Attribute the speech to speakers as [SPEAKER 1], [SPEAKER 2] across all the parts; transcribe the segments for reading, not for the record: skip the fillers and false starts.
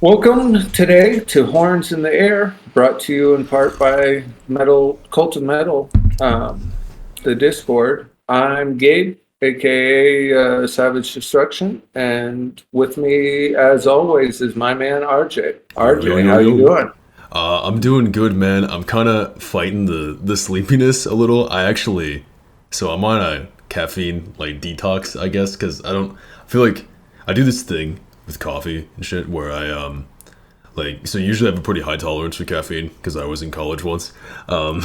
[SPEAKER 1] Welcome today to Horns in the Air, brought to you in part by Metal Cult of Metal, the Discord. I'm Gabe, aka Savage Destruction, and with me, as always, is my man RJ. RJ, how you doing?
[SPEAKER 2] I'm doing good, man. I'm kind of fighting the sleepiness a little. So I'm on a caffeine like detox, I guess, because I feel like I do this thing with coffee and shit where so usually I have a pretty high tolerance for caffeine because I was in college once. But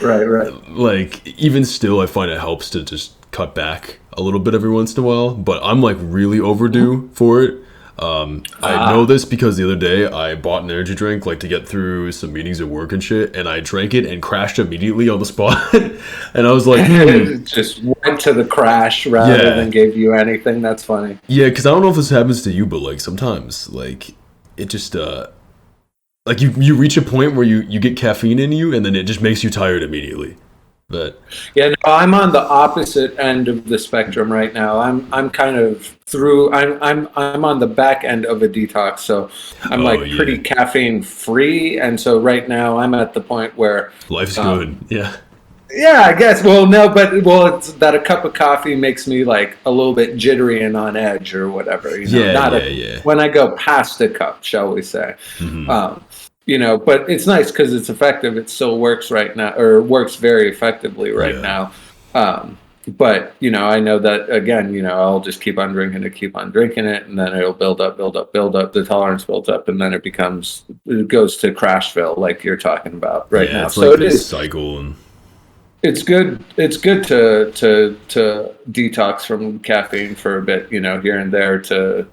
[SPEAKER 1] right.
[SPEAKER 2] like even still, I find it helps to just cut back a little bit every once in a while. But I'm like really overdue for it. I know this because the other day I bought an energy drink like to get through some meetings at work and shit, and I drank it and crashed immediately on the spot. And I was like,
[SPEAKER 1] just went to the crash rather than gave you anything. That's funny.
[SPEAKER 2] Yeah, because I don't know if this happens to you, but like sometimes like it just like you reach a point where you get caffeine in you and then it just makes you tired immediately. But
[SPEAKER 1] yeah, no, I'm on the opposite end of the spectrum right now. I'm kind of through. I'm on the back end of a detox, so I'm pretty caffeine free, and so right now I'm at the point where
[SPEAKER 2] life's good. Yeah.
[SPEAKER 1] Yeah, I guess. It's that a cup of coffee makes me like a little bit jittery and on edge or whatever. When I go past a cup, shall we say?
[SPEAKER 2] Mm-hmm.
[SPEAKER 1] But it's nice because it's effective. It still works right now, or works very effectively right now. But I know that again. I'll just keep on drinking it, and then it'll build up. The tolerance builds up, and then it goes to Crashville, like you're talking about right now.
[SPEAKER 2] It's so like this cycle and.
[SPEAKER 1] It's good. It's good to detox from caffeine for a bit, here and there to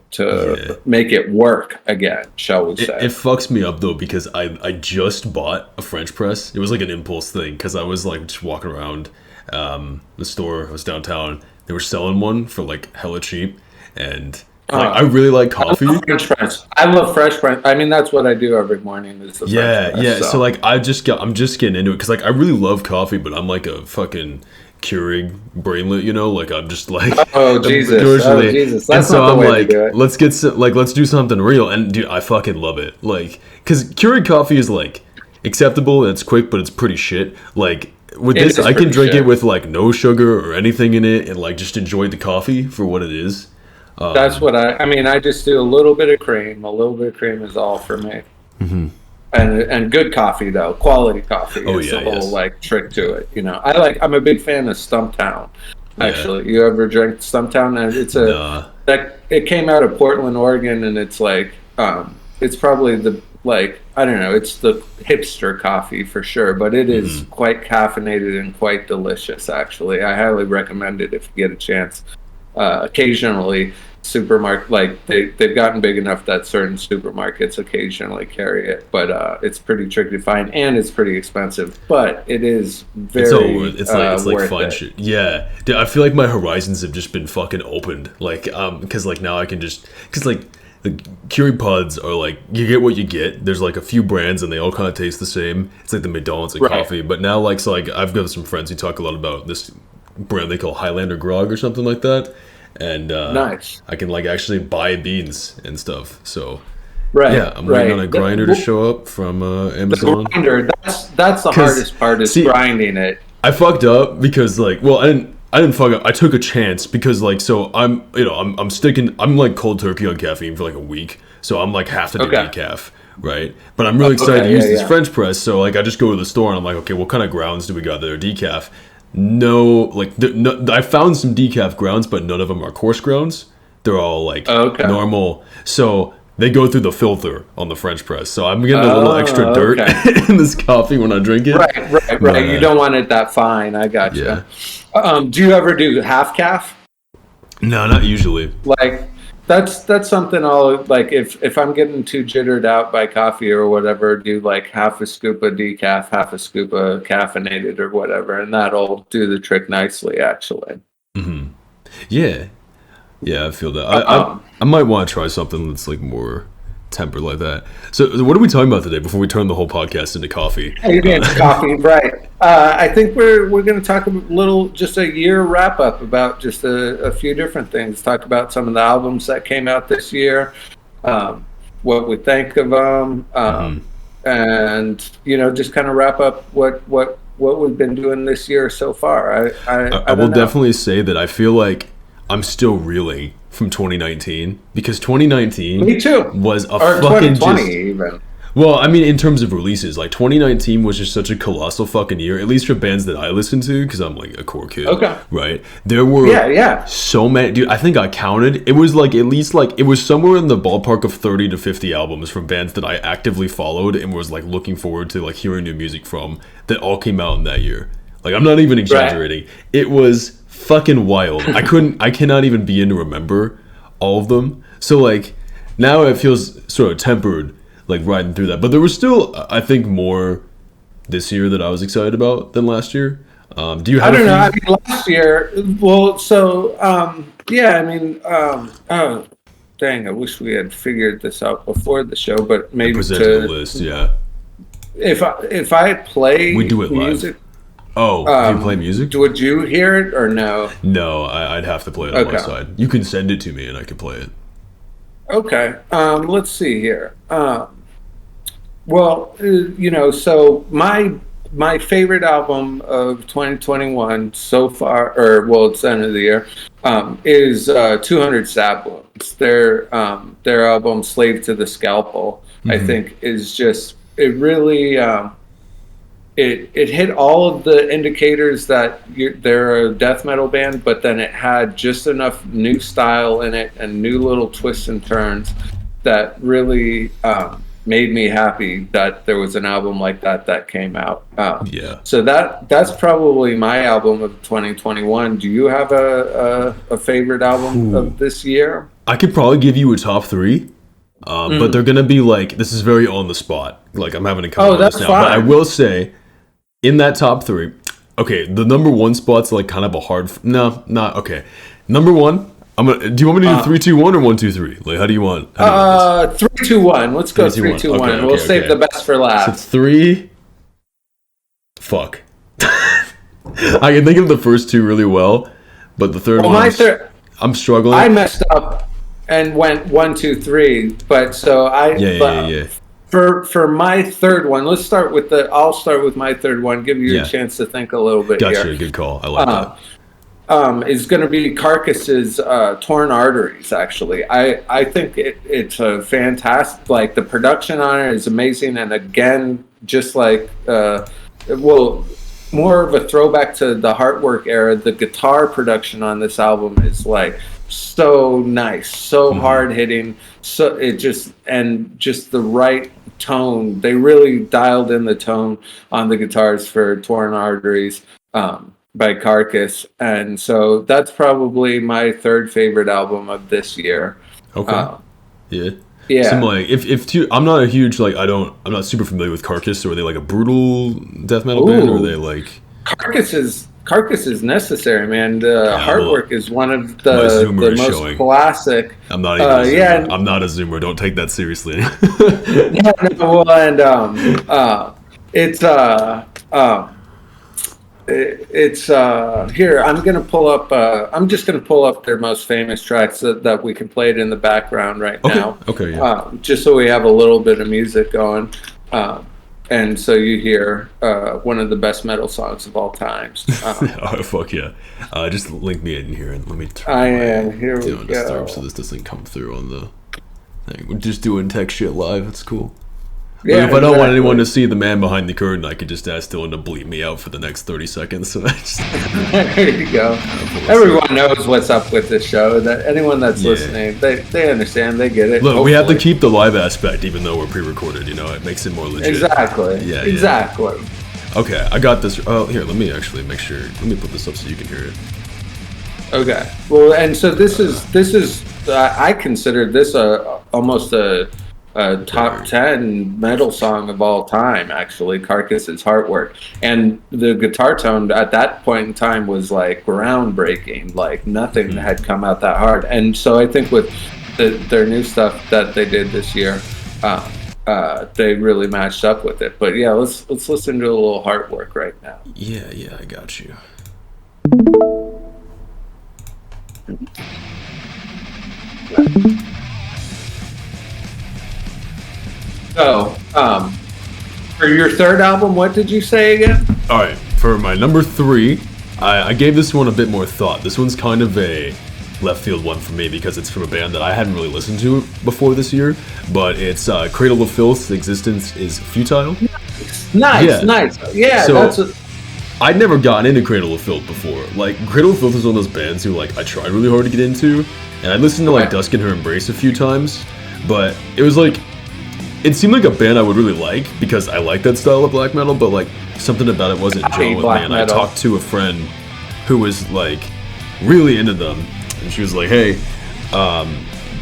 [SPEAKER 1] make it work again, shall we say?
[SPEAKER 2] It fucks me up though because I just bought a French press. It was like an impulse thing because I was like just walking around the store. I was downtown. They were selling one for like hella cheap, and I really like coffee.
[SPEAKER 1] I love French press. I love fresh press. I mean, that's what I do every morning. Is the French press,
[SPEAKER 2] So like, I'm just getting into it because like I really love coffee, but I'm like a fucking Keurig brainlet, Like I'm just like,
[SPEAKER 1] oh Jesus,
[SPEAKER 2] that's not the way to do it. Let's do something real, and dude, I fucking love it. Like, because Keurig coffee is like acceptable and it's quick, but it's pretty shit. Like. With this, I can drink it with like no sugar or anything in it, and like just enjoy the coffee for what it is.
[SPEAKER 1] That's what I just do a little bit of cream. A little bit of cream is all for me.
[SPEAKER 2] Mm-hmm.
[SPEAKER 1] And good coffee though, quality coffee. It's a whole like trick to it. I'm a big fan of Stumptown. Actually, you ever drank Stumptown? And it's it came out of Portland, Oregon, and it's like it's probably the I don't know, it's the hipster coffee for sure, but it is quite caffeinated and quite delicious. Actually, I highly recommend it if you get a chance. Occasionally supermarket they've gotten big enough that certain supermarkets occasionally carry it, but it's pretty tricky to find and it's pretty expensive, but it is very
[SPEAKER 2] it's like fun shit. Yeah, dude, I feel like my horizons have just been fucking opened, because like now I can just the Keurig pods are like you get what you get. There's like a few brands and they all kind of taste the same. It's like the McDonald's of coffee, but now I've got some friends who talk a lot about this brand they call Highlander Grog or something like that, and
[SPEAKER 1] nice.
[SPEAKER 2] I can like actually buy beans and stuff. So I'm waiting on a grinder to show up from Amazon.
[SPEAKER 1] The grinder, that's the hardest part is grinding it.
[SPEAKER 2] I fucked up because I didn't fuck up. I took a chance because I'm like cold turkey on caffeine for like a week, so I'm like have to do decaf. Right, but I'm really excited to use this French press. So I just go to the store and I'm like, okay, what kind of grounds do we got that are decaf? I found some decaf grounds, but none of them are coarse grounds. They're all normal. So they go through the filter on the French press. So I'm getting a little extra dirt in this coffee when I drink it.
[SPEAKER 1] Right. You don't want it that fine. I got you. Yeah. Do you ever do half calf?
[SPEAKER 2] No, not usually.
[SPEAKER 1] That's something I'll if I'm getting too jittered out by coffee or whatever, do like half a scoop of decaf, half a scoop of caffeinated or whatever, and that'll do the trick nicely actually.
[SPEAKER 2] Mm-hmm. Yeah, I feel that. I might want to try something that's like more tempered like that. So what are we talking about today before we turn the whole podcast into coffee?
[SPEAKER 1] Coffee, right. I think we're going to talk a little, just a year wrap up about just a few different things. Talk about some of the albums that came out this year. what we think of them, and just kind of wrap up what we've been doing this year so far.
[SPEAKER 2] I will definitely say that I feel like I'm still reeling from 2019 because 2019
[SPEAKER 1] Me too.
[SPEAKER 2] Was a
[SPEAKER 1] or
[SPEAKER 2] fucking
[SPEAKER 1] 2020 even.
[SPEAKER 2] Well, I mean, in terms of releases, like 2019 was just such a colossal fucking year, at least for bands that I listen to, because I'm like a core kid.
[SPEAKER 1] Okay.
[SPEAKER 2] Right? There were so many, dude, I think I counted. It was like at least like, it was somewhere in the ballpark of 30 to 50 albums from bands that I actively followed and was like looking forward to like hearing new music from that all came out in that year. Like, I'm not even exaggerating. Right. It was fucking wild. I cannot even begin to remember all of them. So like, now it feels sort of tempered, like riding through that, but there was still, I think, more this year that I was excited about than last year. Do you have?
[SPEAKER 1] I don't know. I mean, last year, well, so yeah. I mean, oh, dang! I wish we had figured this out before the show, but maybe
[SPEAKER 2] presented a list. Yeah.
[SPEAKER 1] If I play,
[SPEAKER 2] we do it
[SPEAKER 1] music.
[SPEAKER 2] Live. Oh, do you play music?
[SPEAKER 1] Would you hear it or no?
[SPEAKER 2] No, I'd have to play it on my side. You can send it to me and I can play it.
[SPEAKER 1] Okay. Let's see here. Well, so my favorite album of 2021 so far, it's the end of the year, is 200 Saplings. Their album "Slave to the Scalpel," I think, is just, it really it hit all of the indicators that they're a death metal band, but then it had just enough new style in it and new little twists and turns that really made me happy that there was an album like that came out. So that's probably my album of 2021. Do you have a favorite album of this year?
[SPEAKER 2] I could probably give you a top three, but they're gonna be like, this is very on the spot. Like, I'm having to come up with this now. Fine. But I will say, in that top three, okay, the number one spot's like kind of a hard. No, not okay. Number one. Do you want me to do 3, 2, 1 or 1, 2, 3? Like, how do you want?
[SPEAKER 1] 3, 2, 1. Let's go 3, 2, 1. Okay, we'll save the best for last.
[SPEAKER 2] So 3. Fuck. I can think of the first two really well, but the third one, I'm struggling.
[SPEAKER 1] I messed up and went 1, 2, 3, but so I. For my third one, I'll start with my third one. Give you a chance to think a little bit.
[SPEAKER 2] Gotcha, good call. I like that.
[SPEAKER 1] Is going to be Carcass's Torn Arteries, actually. I think it's a fantastic, like, the production on it is amazing, and again, just like, more of a throwback to the Heartwork era, the guitar production on this album is, like, so nice, so hard-hitting, so it just the right tone. They really dialed in the tone on the guitars for Torn Arteries, by Carcass, and so that's probably my third favorite album of this year.
[SPEAKER 2] Okay. Yeah. So like, I'm not a huge, like, I'm not super familiar with Carcass. Or are they like a brutal death metal band, or are they like?
[SPEAKER 1] Carcass is necessary, man. Heartwork is one of the most classic.
[SPEAKER 2] I'm not even a Zoomer. I'm not a Zoomer. Don't take that seriously.
[SPEAKER 1] It's here. I'm just gonna pull up their most famous tracks that we can play it in the background right now.
[SPEAKER 2] Okay. Yeah.
[SPEAKER 1] Just so we have a little bit of music going, and so you hear one of the best metal songs of all times.
[SPEAKER 2] Oh, fuck yeah! Just link me in here and let me
[SPEAKER 1] turn. Here we go.
[SPEAKER 2] Disturb so this doesn't come through on the thing. We're just doing tech shit live. It's cool.
[SPEAKER 1] Yeah,
[SPEAKER 2] if I don't want anyone to see the man behind the curtain, I could just ask Dylan to bleep me out for the next 30 seconds. So
[SPEAKER 1] there you go. Everyone knows what's up with this show. That anyone that's listening, they understand, they get it.
[SPEAKER 2] Look, we have to keep the live aspect, even though we're pre-recorded. It makes it more legit.
[SPEAKER 1] Exactly.
[SPEAKER 2] Yeah.
[SPEAKER 1] Exactly.
[SPEAKER 2] Okay, I got this. Oh, here, let me actually make sure. Let me put this up so you can hear it.
[SPEAKER 1] Okay. Well, and so this is. I consider this almost a top 10 metal song of all time, actually. Carcass's Heartwork, and the guitar tone at that point in time was like groundbreaking. Like nothing had come out that hard, and so I think with their new stuff that they did this year, they really matched up with it. But yeah, let's listen to a little Heartwork right now.
[SPEAKER 2] Yeah, I got you.
[SPEAKER 1] So, for your third album, what did you say again?
[SPEAKER 2] All right, for my number 3, I gave this one a bit more thought. This one's kind of a left field one for me because it's from a band that I hadn't really listened to before this year, but it's Cradle of Filth's Existence is Futile.
[SPEAKER 1] Nice. Yeah,
[SPEAKER 2] so, I'd never gotten into Cradle of Filth before. Like, Cradle of Filth is one of those bands who, like, I tried really hard to get into, and I listened to, like, Dusk in Her Embrace a few times, but it was, like, it seemed like a band I would really like, because I like that style of black metal, but, like, something about it wasn't gelling with me, and I talked to a friend who was, like, really into them, and she was like, hey,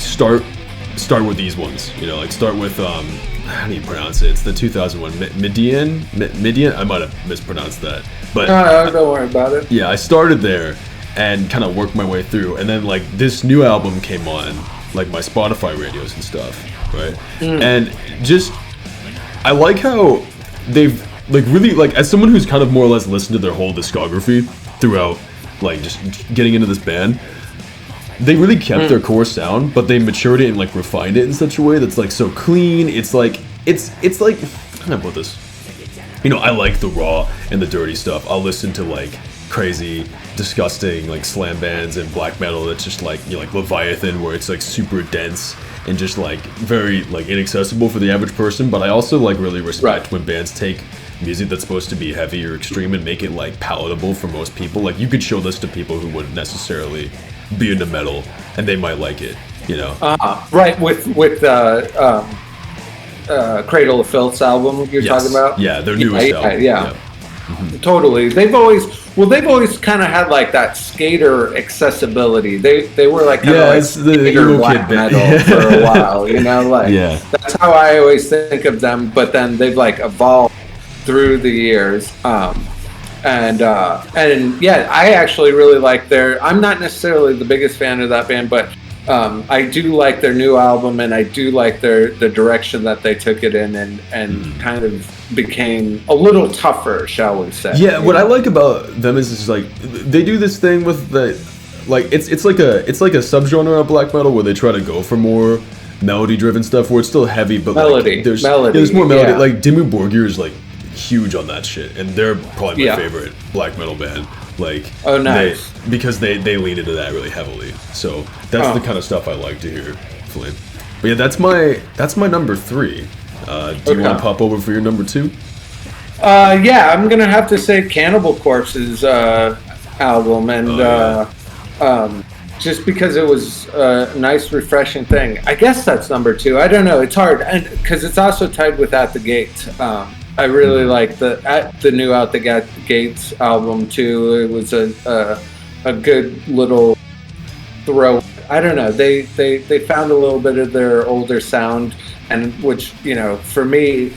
[SPEAKER 2] start with these ones, you know, like, start with, how do you pronounce it? It's the 2001 Midian? I might have mispronounced that. But
[SPEAKER 1] don't worry about it.
[SPEAKER 2] Yeah, I started there and kind of worked my way through. And then, like, this new album came on, like, my Spotify radios and stuff, right? And just, I like how they've, like, really, like, as someone who's kind of more or less listened to their whole discography throughout, like, just getting into this band, they really kept their core sound, but they matured it and, like, refined it in such a way that's, like, so clean. It's like, how can I put this? You know, I like the raw and the dirty stuff. I'll listen to, like, crazy, disgusting, like, slam bands and black metal that's just, like, you know, like Leviathan, where it's, like, super dense and just, like, very, like, inaccessible for the average person. But I also, like, really respect when bands take music that's supposed to be heavy or extreme and make it, like, palatable for most people. Like, you could show this to people who wouldn't necessarily be into metal, and they might like it, you know.
[SPEAKER 1] Right, with Cradle of Filth's album you're talking about.
[SPEAKER 2] Yeah, their newest album.
[SPEAKER 1] Yeah. Totally. They've always kind of had like that skater accessibility. They were like kind of like skater black metal for a while, you know. Like that's how I always think of them. But then they've like evolved through the years. And yeah, I actually really like I'm not necessarily the biggest fan of that band, but I do like their new album, and I do like the direction that they took it in, and kind of became a little tougher, shall we say.
[SPEAKER 2] Yeah, what I like about them is it's like they do this thing with the, like, it's like a subgenre of black metal where they try to go for more melody driven stuff where it's still heavy, but
[SPEAKER 1] melody,
[SPEAKER 2] like, there's more melody. Like Dimmu Borgir is like huge on that shit, and they're probably my favorite black metal band. Like,
[SPEAKER 1] nice.
[SPEAKER 2] Because they lean into that really heavily. So that's the kind of stuff I like to hear, Flynn. But yeah, that's my number 3. Do you want to pop over for your number 2?
[SPEAKER 1] Yeah, I'm gonna have to say Cannibal Corpses album, and just because it was a nice, refreshing thing. I guess that's number 2. I don't know. It's hard, and because it's also tied with At the Gates. I really like the new Out the Gates album too. It was a good little throw. I don't know. They found a little bit of their older sound, and which, you know, for me,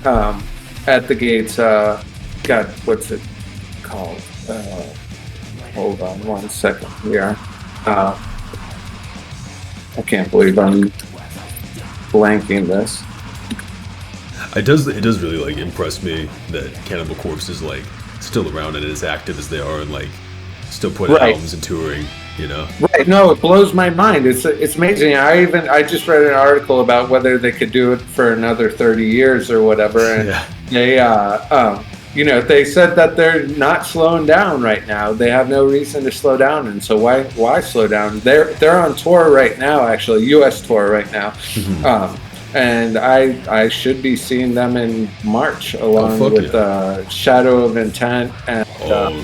[SPEAKER 1] At the Gates, God, what's it called? Hold on one second here. I can't believe I'm blanking this.
[SPEAKER 2] It does really, like, impress me that Cannibal Corpse is, like, still around and as active as they are, and, like, still putting albums and touring, you know.
[SPEAKER 1] Right. No, it blows my mind. It's amazing. I just read an article about whether they could do it for another 30 years or whatever, and they you know, they said that they're not slowing down right now. They have no reason to slow down, and so why slow down? They're on tour right now, actually, U.S. tour right now. And I should be seeing them in March along with Shadow of Intent. And,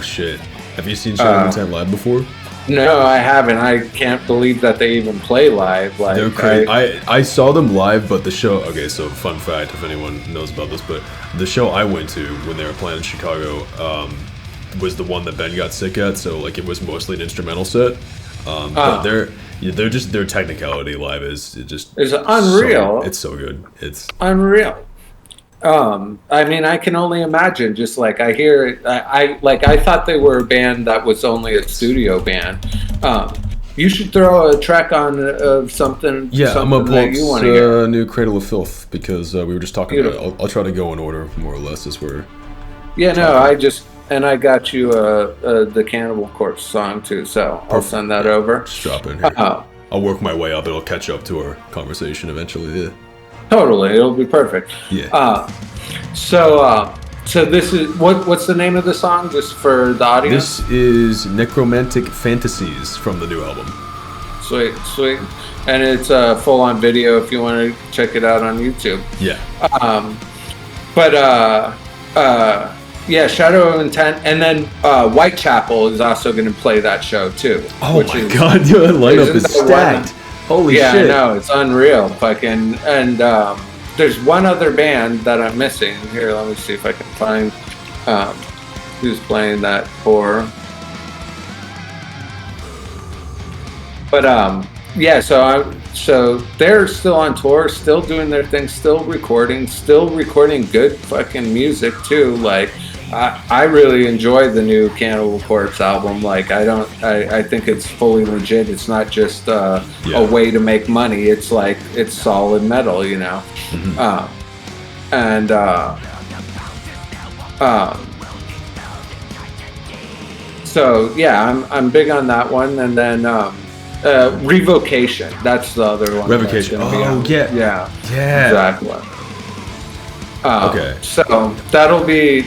[SPEAKER 2] shit. Have you seen Shadow of Intent live before?
[SPEAKER 1] No, I haven't. I can't believe that they even play live. Like,
[SPEAKER 2] they're crazy. I saw them live, but the show... Okay, so fun fact, if anyone knows about this, but the show I went to when they were playing in Chicago was the one that Ben got sick at, so, like, it was mostly an instrumental set. But their technicality live is
[SPEAKER 1] unreal.
[SPEAKER 2] It's so good. It's
[SPEAKER 1] unreal. I mean, I can only imagine. Just like I hear it, I thought they were a band that was only a studio band. You should throw a track on of something.
[SPEAKER 2] Yeah,
[SPEAKER 1] something
[SPEAKER 2] I'm gonna pull
[SPEAKER 1] that you want to hear.
[SPEAKER 2] New Cradle of Filth, because we were just talking about it. I'll try to go in order more or less as we're.
[SPEAKER 1] Yeah, no, I got you the Cannibal Corpse song too, so I'll send that over.
[SPEAKER 2] Just drop it in here. I'll work my way up. It'll catch up to our conversation eventually. Yeah.
[SPEAKER 1] Totally, it'll be perfect.
[SPEAKER 2] Yeah.
[SPEAKER 1] So this is what's the name of the song, just for the audience?
[SPEAKER 2] This is Necromantic Fantasies from the new album.
[SPEAKER 1] Sweet. And it's a full-on video if you want to check it out on YouTube.
[SPEAKER 2] Yeah.
[SPEAKER 1] Yeah, Shadow of Intent, and then Whitechapel is also going to play that show too.
[SPEAKER 2] Oh my god, your lineup is stacked. Holy shit.
[SPEAKER 1] Yeah, I know, it's unreal. Fucking, and there's one other band that I'm missing. Here, let me see if I can find who's playing that for. But yeah, so they're still on tour, still doing their thing, still recording good fucking music too. Like I really enjoy the new Cannibal Corpse album. Like I think it's fully legit. It's not just a way to make money. It's like it's solid metal, you know. Mm-hmm. So yeah, I'm big on that one, and then Revocation. That's the other one.
[SPEAKER 2] Revocation. Oh
[SPEAKER 1] yeah, exactly.
[SPEAKER 2] Okay.
[SPEAKER 1] So that'll be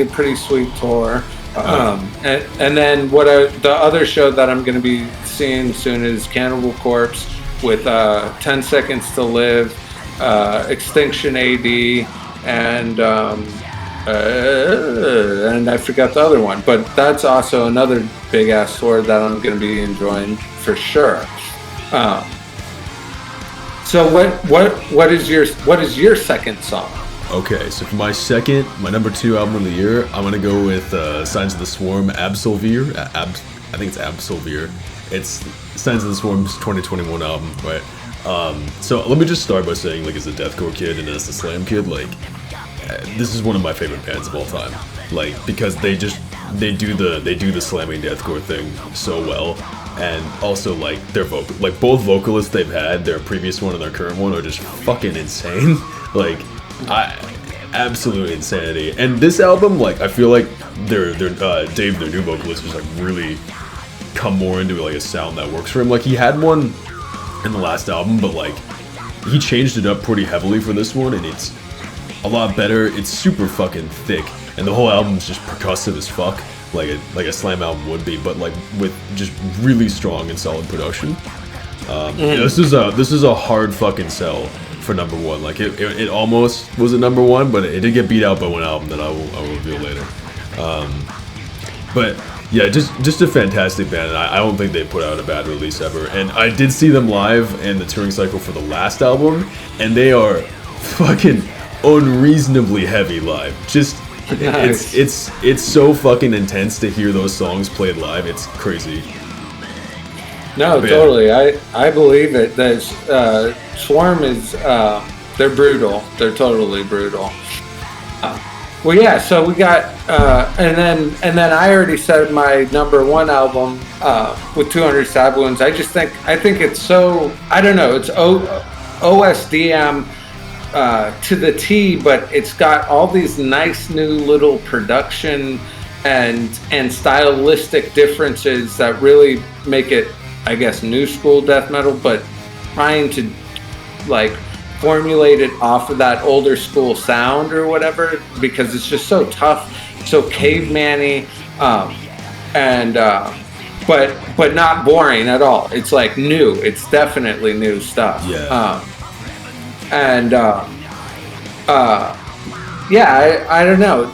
[SPEAKER 1] a pretty sweet tour. And then the other show that I'm going to be seeing soon is Cannibal Corpse with 10 Seconds to Live, Extinction AD, and I forgot the other one. But that's also another big ass tour that I'm going to be enjoying for sure. So what is your second song?
[SPEAKER 2] Okay, so for my number 2 album of the year, I'm gonna go with Signs of the Swarm, Absolvir. I think it's Absolvir. It's Signs of the Swarm's 2021 album, right? So let me just start by saying, like, as a deathcore kid and as a slam kid, like, this is one of my favorite bands of all time. Like, because they do the slamming deathcore thing so well, and also like their both vocalists they've had, their previous one and their current one, are just fucking insane. Like, absolute insanity. And this album, like, I feel like Dave, their new vocalist, was like really come more into like a sound that works for him. Like, he had one in the last album, but like he changed it up pretty heavily for this one, and it's a lot better. It's super fucking thick, and the whole album's just percussive as fuck, like a slam album would be, but like with just really strong and solid production. This is a hard fucking sell for number 1. Like it almost was a number 1, but it did get beat out by one album that I will reveal later. But yeah, just a fantastic band, and I don't think they put out a bad release ever. And I did see them live in the touring cycle for the last album, and they are fucking unreasonably heavy live. Just nice. It's so fucking intense to hear those songs played live. It's crazy.
[SPEAKER 1] No, but totally. Yeah. I believe it. There's Swarm is they're brutal. They're totally brutal. Well, yeah. So we got and then I already said my number 1 album with 200 Stab Wounds. I think it's so, I don't know. It's OSDM to the T, but it's got all these nice new little production and stylistic differences that really make it, I guess, new school death metal, but trying to like formulate it off of that older school sound or whatever, because it's just so tough, so caveman-y, but not boring at all. It's like new. It's definitely new stuff.
[SPEAKER 2] Yeah.
[SPEAKER 1] Yeah, I don't know.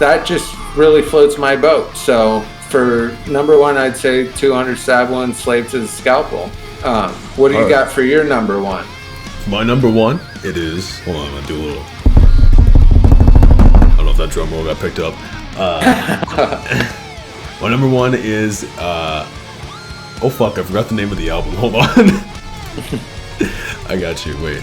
[SPEAKER 1] That just really floats my boat. So for number 1, I'd say 200 Stab Wounds, Slave to the Scalpel. What do you got for your number 1?
[SPEAKER 2] My number 1, it is. Hold on, I'm gonna do a little. I don't know if that drum roll got picked up. My number 1 is. Oh fuck! I forgot the name of the album. Hold on. I got you. Wait.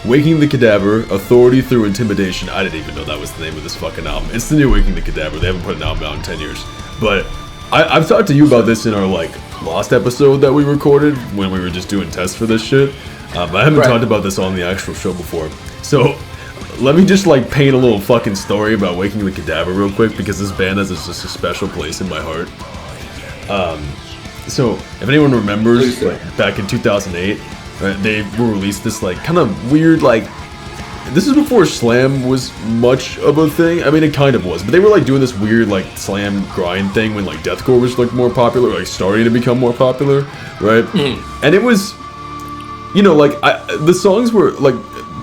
[SPEAKER 2] Waking the Cadaver, Authority Through Intimidation. I didn't even know that was the name of this fucking album. It's the new Waking the Cadaver. They haven't put an album out in 10 years. But I've talked to you about this in our like Lost episode that we recorded when we were just doing tests for this shit. I haven't talked about this on the actual show before. So let me just like paint a little fucking story about Waking the Cadaver real quick, because this band has just a special place in my heart. So if anyone remembers, like, back in 2008, right? They released this like kind of weird like. This is before Slam was much of a thing. I mean, it kind of was, but they were like doing this weird like Slam grind thing when like deathcore was like more popular, like starting to become more popular, right? And it was, you know, like the songs were like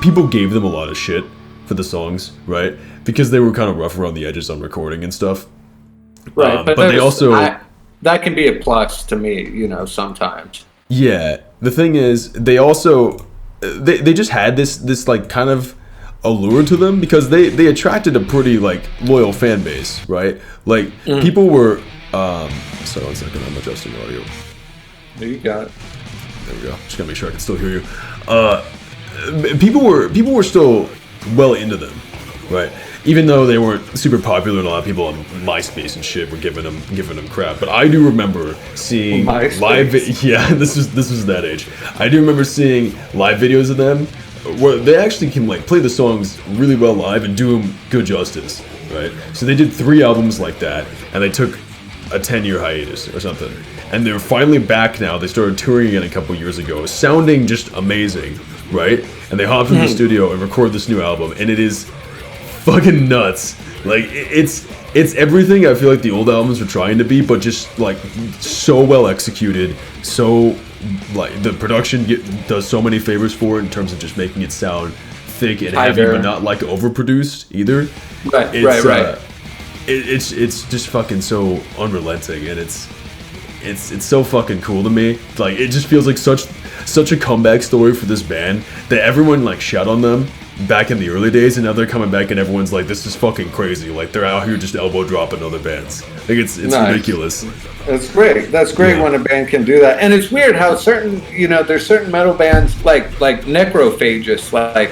[SPEAKER 2] people gave them a lot of shit for the songs, right? Because they were kind of rough around the edges on recording and stuff.
[SPEAKER 1] Right,
[SPEAKER 2] but they also
[SPEAKER 1] that can be a plus to me, you know, sometimes.
[SPEAKER 2] Yeah, the thing is, they also they just had this like kind of allure to them because they attracted a pretty like loyal fan base, right? Like people were sorry, 1 second, I'm adjusting audio.
[SPEAKER 1] There you got it.
[SPEAKER 2] There we go. Just gotta make sure I can still hear you. People were still well into them, right? Even though they weren't super popular, and a lot of people on MySpace and shit were giving them crap. But I do remember seeing live. Yeah, this was that age. I do remember seeing live videos of them where they actually can like play the songs really well live and do them good justice, right? So they did 3 albums like that, and they took a 10-year hiatus or something. And they're finally back now. They started touring again a couple years ago, sounding just amazing, right? And they hopped in the studio and recorded this new album, and it is fucking nuts. Like it's everything I feel like the old albums were trying to be, but just like so well executed. So like the production does so many favors for it in terms of just making it sound thick and heavy, but not like overproduced either.
[SPEAKER 1] Right.
[SPEAKER 2] It's just fucking so unrelenting, and it's so fucking cool to me. Like it just feels like such a comeback story for this band that everyone like shat on them back in the early days, and now they're coming back and everyone's like, this is fucking crazy. Like they're out here just elbow dropping other bands. Like it's ridiculous.
[SPEAKER 1] That's great. That's great when a band can do that. And it's weird how certain, you know, there's certain metal bands like Necrophagist, like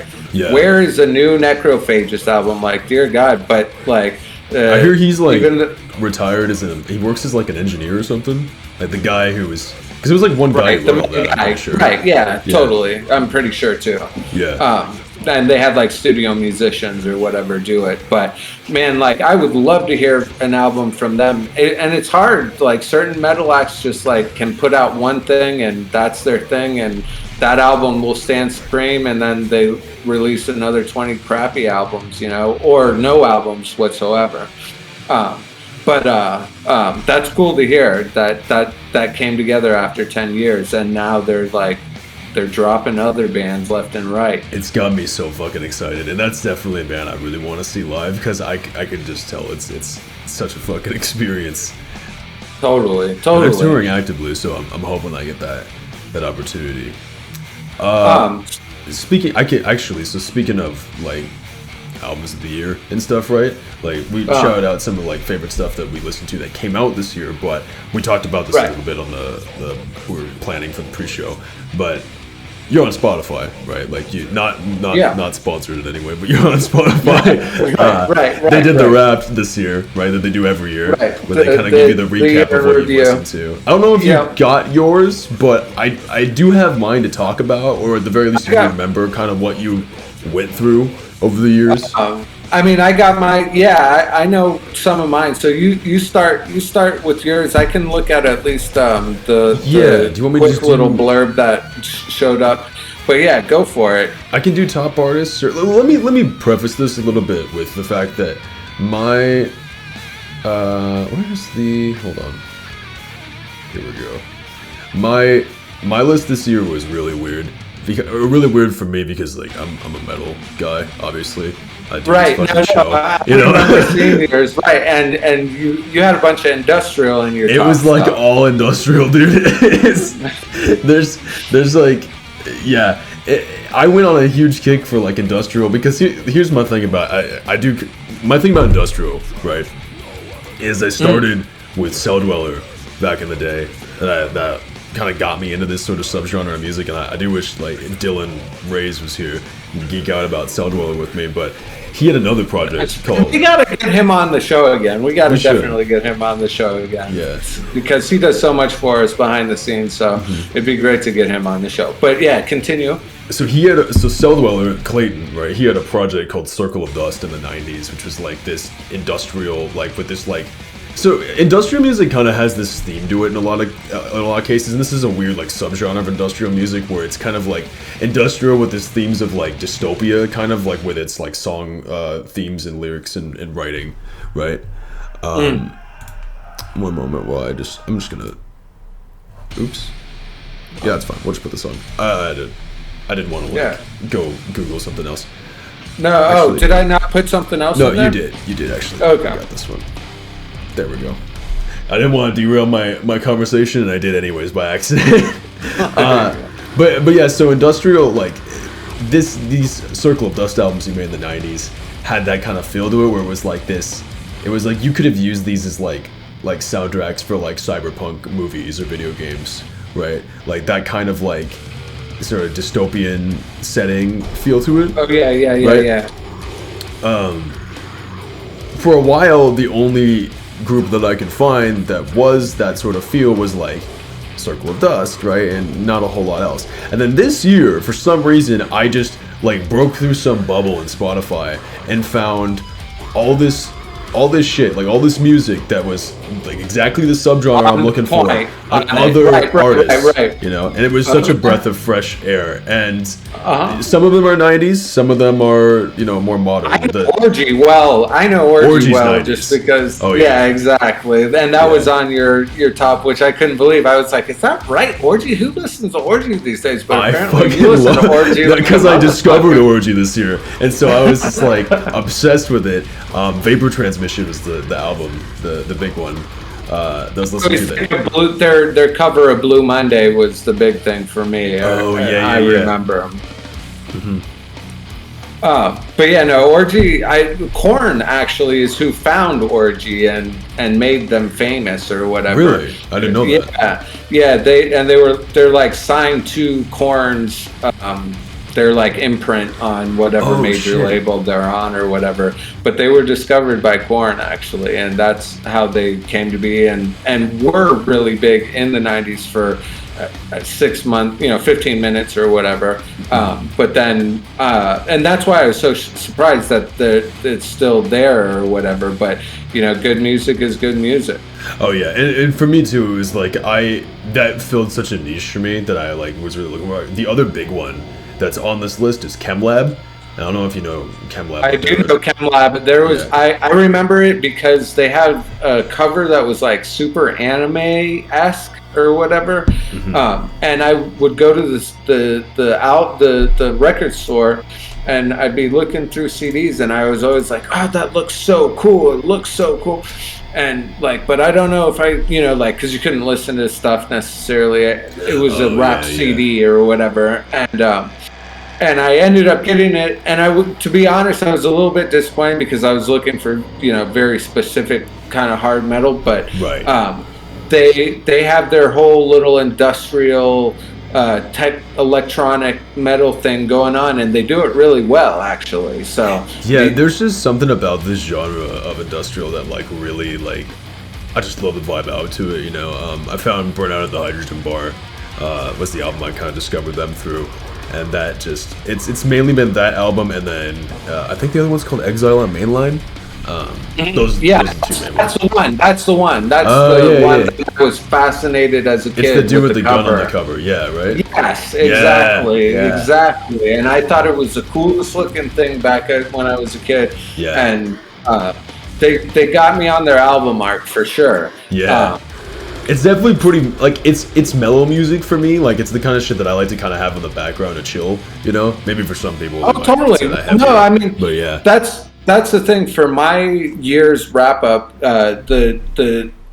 [SPEAKER 1] where is a new Necrophagist album? Like, dear God, but like
[SPEAKER 2] I hear he's like retired he works as like an engineer or something. Like the guy who was, because it was like one guy who wrote that, I'm pretty sure.
[SPEAKER 1] Right, yeah, totally. I'm pretty sure too.
[SPEAKER 2] Yeah.
[SPEAKER 1] And they had like studio musicians or whatever do it, but man, like I would love to hear an album from them. And it's hard, like certain metal acts just like can put out one thing and that's their thing, and that album will stand supreme, and then they release another 20 crappy albums, you know, or no albums whatsoever. But that's cool to hear that came together after 10 years, and now they're dropping other bands left and right.
[SPEAKER 2] It's got me so fucking excited, and that's definitely a band I really want to see live because I can just tell it's such a fucking experience.
[SPEAKER 1] Totally.
[SPEAKER 2] And they're touring actively, so I'm hoping I get that opportunity. Speaking of like albums of the year and stuff, right? Like we shouted out some of like favorite stuff that we listened to that came out this year, but we talked about this a little bit on the we were planning for the pre-show. But you're on Spotify, right? Like you not sponsored in any way, but you're on Spotify.
[SPEAKER 1] Right.
[SPEAKER 2] They did the Wrapped this year, right? That they do every year, where they kind of give you the recap of what you listened to. I don't know if you got yours, but I do have mine to talk about, or at the very least you can remember kind of what you went through over the years.
[SPEAKER 1] I mean, I got my I know some of mine. So you start with yours. I can look at least the
[SPEAKER 2] do you want me
[SPEAKER 1] quick
[SPEAKER 2] to just
[SPEAKER 1] little blurb that showed up. But yeah, go for it.
[SPEAKER 2] I can do top artists. Or, let me preface this a little bit with the fact that my hold on. Here we go. My list this year was really weird. Really weird for me because like I'm a metal guy, obviously. I do this show,
[SPEAKER 1] I remember seeing yours, right? And you had a bunch of industrial in your.
[SPEAKER 2] It was like stuff. All industrial, dude. There's like, I went on a huge kick for like industrial because here's my thing about my thing about industrial, right? Is I started with Cell Dweller back in the day, and that kind of got me into this sort of subgenre of music, and I do wish like Dylan Reyes was here and geek out about Cell Dweller with me, but he had another project called...
[SPEAKER 1] We gotta get him on the show again. We gotta definitely get him on the show again.
[SPEAKER 2] Yes.
[SPEAKER 1] Because he does so much for us behind the scenes, so it'd be great to get him on the show. But yeah, continue.
[SPEAKER 2] So Cell Dweller, Clayton, right, he had a project called Circle of Dust in the 90s, which was like this industrial, like with this like So industrial music kind of has this theme to it in a lot of cases, and this is a weird like subgenre of industrial music where it's kind of like industrial with its themes of like dystopia, kind of like with its like song themes and lyrics and writing, right? One moment while I'm just gonna. Oops. Yeah, it's fine. We'll just put this on. I didn't want to go Google something else.
[SPEAKER 1] No, actually, did I not put something else?
[SPEAKER 2] No,
[SPEAKER 1] in there?
[SPEAKER 2] You did actually.
[SPEAKER 1] Okay.
[SPEAKER 2] I got this one. There we go. I didn't want to derail my conversation, and I did anyways by accident. But yeah, so industrial, like these Circle of Dust albums you made in the 90s had that kind of feel to it, where it was like this. It was like you could have used these as like soundtracks for like cyberpunk movies or video games, right? Like that kind of like sort of dystopian setting feel to it.
[SPEAKER 1] Oh yeah.
[SPEAKER 2] For a while, the only group that I could find that was that sort of feel was like Circle of Dust, right? And not a whole lot else. And then this year, for some reason, I just like broke through some bubble in Spotify and found all this shit, like all this music that was like exactly the subgenre I'm looking for on other artists, right. You know, and it was such a breath of fresh air. And some of them are 90s, some of them are, you know, more modern.
[SPEAKER 1] I know Orgy well,
[SPEAKER 2] Orgy's
[SPEAKER 1] well
[SPEAKER 2] 90s.
[SPEAKER 1] just because. Yeah, exactly. And that was on your top, which I couldn't believe. I was like, is that right? Orgy? Who listens to Orgy these days? But apparently you listen to Orgy
[SPEAKER 2] because I discovered Orgy this year, and so I was just like obsessed with it. Vapor Transmission was the album, the big one. That was listening to that.
[SPEAKER 1] Their cover of Blue Monday was the big thing for me. I remember them.
[SPEAKER 2] Mm-hmm.
[SPEAKER 1] But yeah, no, Orgy. Korn actually is who found Orgy and made them famous or whatever.
[SPEAKER 2] Really, I didn't know that.
[SPEAKER 1] Yeah. They're like signed to Korn's. They're like imprint on whatever major label they're on or whatever, but they were discovered by Korn actually, and that's how they came to be and were really big in the 90s for 6 months, 15 minutes or whatever. But then, and that's why I was so surprised that it's still there or whatever. But good music is good music.
[SPEAKER 2] Oh yeah, and for me too, it was like that filled such a niche for me that I like was really looking for. The other big one that's on this list is ChemLab. I don't know if you know ChemLab.
[SPEAKER 1] I do know ChemLab. There was I remember it because they had a cover that was like super anime-esque or whatever. Mm-hmm. And I would go to the record store and I'd be looking through CDs and I was always like, oh, that looks so cool. It looks so cool. And like, but I don't know if I, because you couldn't listen to stuff necessarily. It was a rap CD or whatever. And I ended up getting it. And to be honest, I was a little bit disappointed because I was looking for, very specific kind of hard metal. But they have their whole little industrial type electronic metal thing going on, and they do it really well actually. So
[SPEAKER 2] there's just something about this genre of industrial that like really like I just love the vibe out to it. I found Burnout at the Hydrogen Bar was the album I kind of discovered them through, and that just it's mainly been that album, and then I think the other one's called Exile on Mainline. Those are two main ones.
[SPEAKER 1] That's the one that I was fascinated as a kid.
[SPEAKER 2] It's the dude with the gun on the cover, right?
[SPEAKER 1] Yes, exactly. And I thought it was the coolest looking thing back when I was a kid.
[SPEAKER 2] Yeah.
[SPEAKER 1] And they got me on their album art for sure.
[SPEAKER 2] Yeah. It's definitely pretty, like, it's mellow music for me. Like, it's the kind of shit that I like to kind of have in the background to chill, Maybe for some people.
[SPEAKER 1] Oh, totally. No, I mean,
[SPEAKER 2] but yeah.
[SPEAKER 1] That's the thing for my year's wrap up.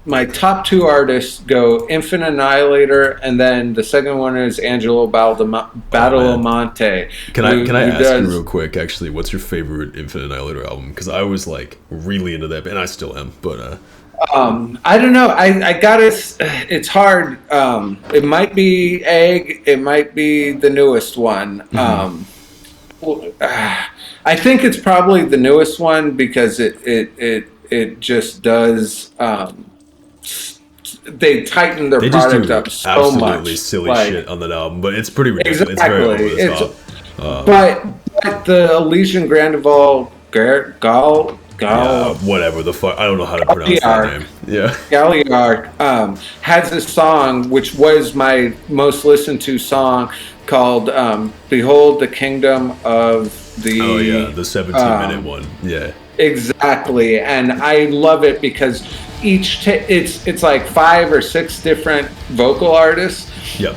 [SPEAKER 1] My top two artists go Infant Annihilator, and then the second one is Angelo Badalamenti.
[SPEAKER 2] Can I ask you real quick? Actually, what's your favorite Infant Annihilator album? Because I was like really into that, and I still am. But
[SPEAKER 1] I don't know. I gotta. It's hard. It might be Egg. It might be the newest one. I think it's probably the newest one because it just does. They tighten their product up so much.
[SPEAKER 2] Absolutely silly shit on that album, but it's pretty ridiculous.
[SPEAKER 1] Exactly.
[SPEAKER 2] It's very over the top.
[SPEAKER 1] But the Elysian Grandival
[SPEAKER 2] whatever the fuck. I don't know how to pronounce that name. Yeah.
[SPEAKER 1] Galliard has a song which was my most listened to song called "Behold the Kingdom of the."
[SPEAKER 2] Oh yeah, the 17-minute one. Yeah.
[SPEAKER 1] Exactly, and I love it because it's like 5 or 6 different vocal artists,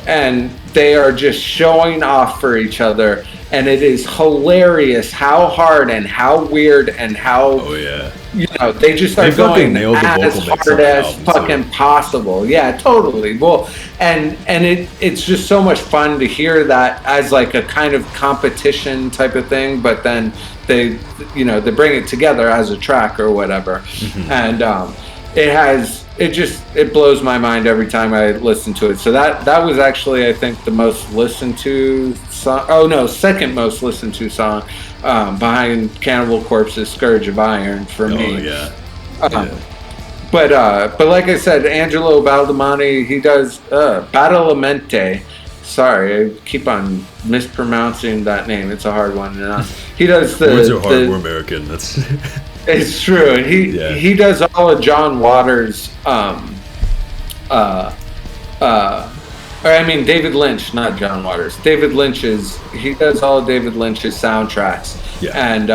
[SPEAKER 1] and they are just showing off for each other, and it is hilarious how hard and how weird and how they just are going as hard as fucking possible. Yeah, totally. Well, and it's just so much fun to hear that as like a kind of competition type of thing, but then they bring it together as a track or whatever, and it blows my mind every time I listen to it. So that was actually, I think, the most listened to song. Oh no, second most listened to song, behind Cannibal Corpses' "Scourge of Iron" for me. But like I said, Angelo Badalamenti, he does Badalamenti. Sorry, I keep on mispronouncing that name. It's a hard one. He does the
[SPEAKER 2] words are hard. We're American. That's.
[SPEAKER 1] It's true, and he does all of John Waters' David Lynch, not John Waters. David Lynch's, he does all of David Lynch's soundtracks, and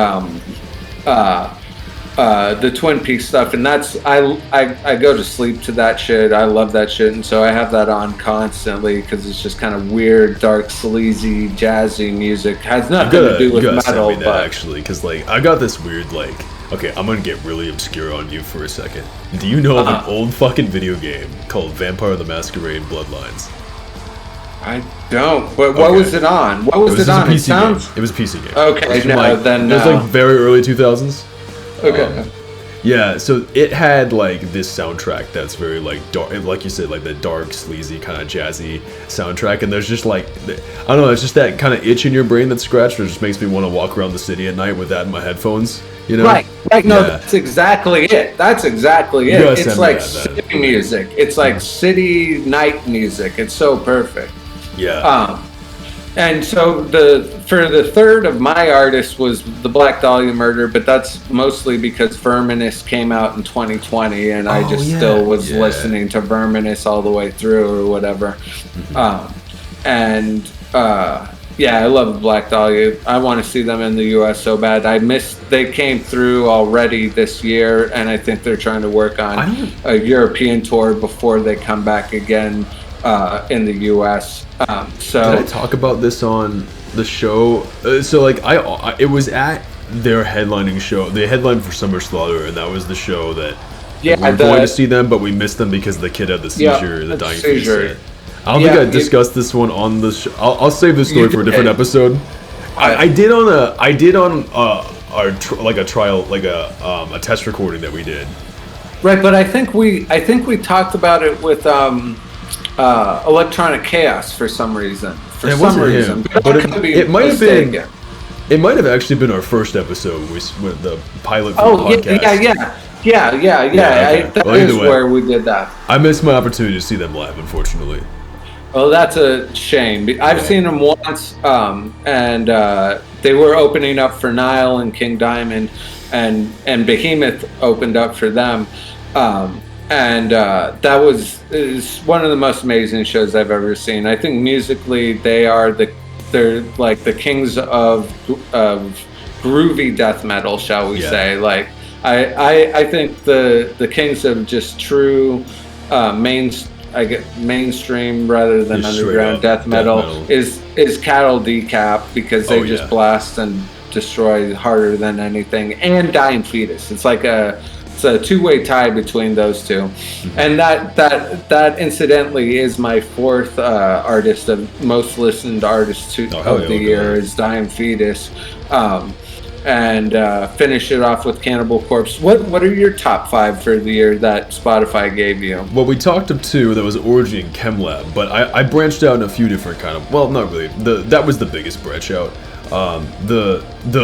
[SPEAKER 1] the Twin Peaks stuff, and that's I go to sleep to that shit. I love that shit, and so I have that on constantly because it's just kind of weird, dark, sleazy, jazzy music. Has nothing to do with metal, but
[SPEAKER 2] actually, because like I got this weird like. Okay, I'm gonna get really obscure on you for a second. Do you know of an old fucking video game called Vampire the Masquerade Bloodlines?
[SPEAKER 1] I don't. But what was it on? What was it on?
[SPEAKER 2] It was a PC game.
[SPEAKER 1] Okay,
[SPEAKER 2] it was like very early 2000s.
[SPEAKER 1] Okay.
[SPEAKER 2] Yeah, so it had like this soundtrack that's very like dark, like you said, like the dark, sleazy kind of jazzy soundtrack, and there's just like, I don't know, it's just that kind of itch in your brain that's scratched, or just makes me want to walk around the city at night with that in my headphones, you know?
[SPEAKER 1] Right. No, that's exactly it. It's like city music. It's like city night music. It's so perfect.
[SPEAKER 2] Yeah.
[SPEAKER 1] And so for the third of my artists was the Black Dahlia Murder, but that's mostly because Verminous came out in 2020, and I just still was listening to Verminous all the way through or whatever. I love Black Dahlia. I want to see them in the U.S. so bad. They came through already this year, and I think they're trying to work on a European tour before they come back again in the U.S.
[SPEAKER 2] Did I talk about this on the show? It was at their headlining show. They headlined for Summer Slaughter, and that was the show that we were going to see them, but we missed them because the kid had the seizure, the dying seizure. I don't think I discussed this one on the show. I'll save this story for a different episode. I did on a trial, like a test recording that we did.
[SPEAKER 1] Right, but I think we talked about it with Electronic Chaos for some reason. But
[SPEAKER 2] it might have been. It might have actually been our first episode with the pilot for the podcast.
[SPEAKER 1] Yeah. Okay. That is where we did that.
[SPEAKER 2] I missed my opportunity to see them live, unfortunately.
[SPEAKER 1] Well, that's a shame. I've seen them once, and they were opening up for Nile and King Diamond, and Behemoth opened up for them. That is one of the most amazing shows I've ever seen. I think musically they're like the kings of groovy death metal, shall we say? Like I think the kings of just true mainstream rather than underground death metal is Cattle Decap, because they just blast and destroy harder than anything, and Dying Fetus. It's like it's a two-way tie between those two. And that incidentally is my fourth artist of most listened artists of the year is Dying Fetus. And finish it off with Cannibal Corpse. What are your top 5 for the year that Spotify gave you?
[SPEAKER 2] Well, we talked of 2. That was Orgy and ChemLab, but I branched out in a few different kind of. Well, not really. That was the biggest branch out. The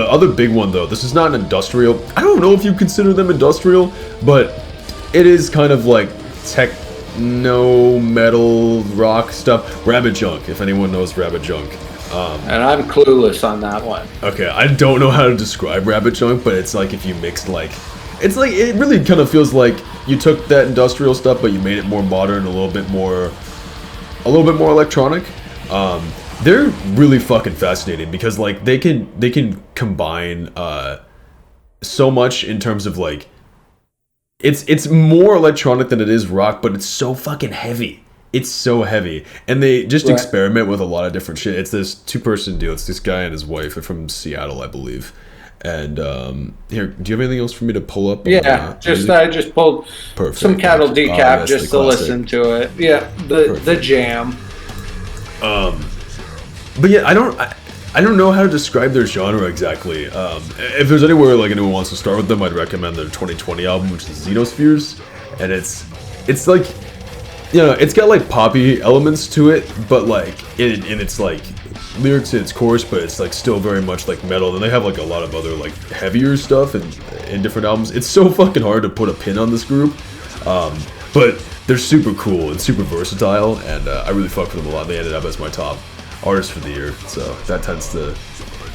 [SPEAKER 2] other big one though. This is not an industrial. I don't know if you consider them industrial, but it is kind of like techno metal rock stuff. Rabbit Junk, if anyone knows Rabbit Junk.
[SPEAKER 1] And I'm clueless on that one.
[SPEAKER 2] Okay, I don't know how to describe rabbit junk, but it's like if you mixed like, it's like, it really kind of feels like you took that industrial stuff, but you made it more modern, a little bit more electronic. They're really fucking fascinating because like they can combine so much in terms of like, it's more electronic than it is rock, but it's so fucking heavy. It's so heavy, and they just experiment with a lot of different shit. It's this 2-person deal. It's this guy and his wife. They're from Seattle, I believe. And here, do you have anything else for me to pull up?
[SPEAKER 1] Yeah, I just pulled some Cattle Decap just to listen to it. Yeah, the jam.
[SPEAKER 2] But yeah, I don't know how to describe their genre exactly. If there's anywhere like anyone wants to start with them, I'd recommend their 2020 album, which is Xenospheres, and it's like, you know, it's got like poppy elements to it, but like in its like lyrics and its chorus, but it's like still very much like metal. And they have like a lot of other like heavier stuff in different albums. It's so fucking hard to put a pin on this group, but they're super cool and super versatile, and I really fuck with them a lot. They ended up as my top artist for the year, so that tends to